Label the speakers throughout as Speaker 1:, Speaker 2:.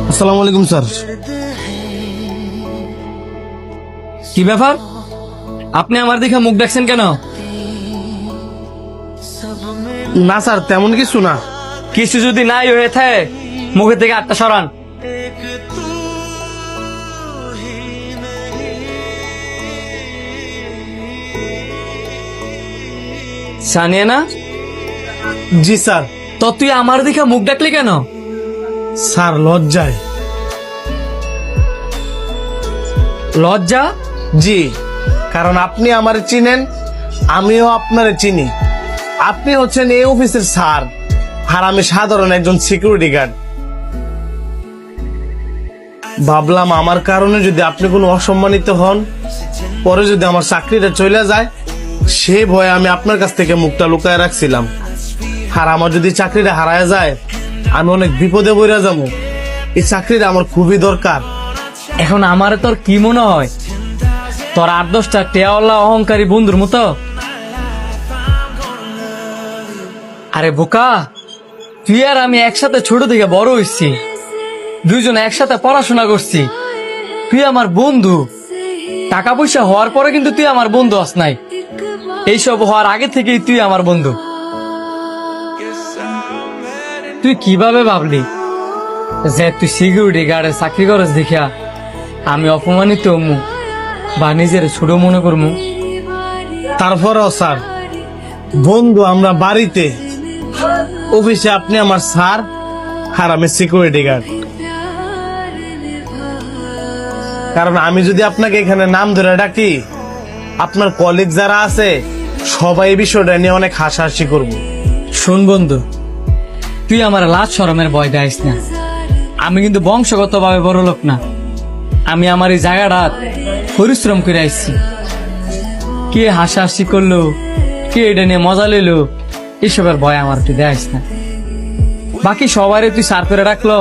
Speaker 1: আসসালামু আলাইকুম স্যার।
Speaker 2: কি ব্যাপার, আপনি আমার দিকে মুখ দেখছেন কেন?
Speaker 1: না স্যার, তেমন কিছু না।
Speaker 2: কিছু যদি নাই হয়ে থাকে মুখের থেকে হাতটা সরান। সানিয়া না?
Speaker 1: জি স্যার।
Speaker 2: তো তুই আমার দিকে মুখ ডাকলি কেন?
Speaker 1: স্যার লজ্জায়।
Speaker 2: লজ্জা?
Speaker 1: জি, কারণ আপনি আমারে চিনেন, আমিও আপনারে চিনি। আপনি হচ্ছেন এই অফিসের স্যার, আর আমি সাধারণ একজন সিকিউরিটি গার্ড। ভাবলাম আমার কারণে যদি আপনি কোনো অসম্মানিত হন, পরে যদি আমার চাকরিটা চলে যায়, সে ভয়ে আমি আপনার কাছ থেকে মুখটা লুকায় রাখছিলাম। আর আমার যদি চাকরিটা হারায় যায়, আমি অনেক বিপদে পড়ে যাবো। এই চাকরিটা আমার খুবই দরকার।
Speaker 2: এখন আমারে তোর কি মনে হয়, তোর 8-10টা টেয়াওয়ালা অহংকারী বন্ধুর মতো? আরে বোকা, তুই আর আমি একসাথে ছোট থেকে বড় হইছি, দুইজন একসাথে পড়াশোনা করছি। তুই আমার বন্ধু। টাকা পয়সা হওয়ার পরে কিন্তু তুই আমার বন্ধু হস নাই, এইসব হওয়ার আগে থেকেই তুই আমার বন্ধু। তুই কিভাবে ভাবলি যে তুই সিকিউরিটি গার্ডে চাকরি করস দেখিয়া আমি অপমানিত হমু বা নিজের ছোট মনে করমু?
Speaker 1: তারপরেও স্যার, বন্ধু আমরা বাড়িতে, অফিসে আপনি আমার স্যার আর আমি সিকিউরিটি গার্ড। কারণ আমি যদি আপনাকে এখানে নাম ধরে ডাকি, আপনার কলিগ যারা আছে সবাই এই বিষয়টা নিয়ে অনেক হাসাহাসি করবো।
Speaker 2: শোন বন্ধু, তুই আমার লাজ শরমের ভয় দেয়স না। আমি কিন্তু বংশগত ভাবে বড় লোক না। আমি আমার এই জায়গাটা পরিশ্রম করে আসছি। কে হাসাহাসি করলো, কে এটা নিয়ে মজা লইলো, এসবের ভয় আমার তুই দেয়স না। বাকি সবারই তুই সার করে রাখলো,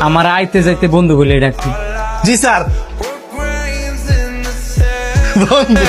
Speaker 2: আমার আইতে যাইতে বন্ধু বলে ডাকবি।
Speaker 1: জি স্যার। বন্ধু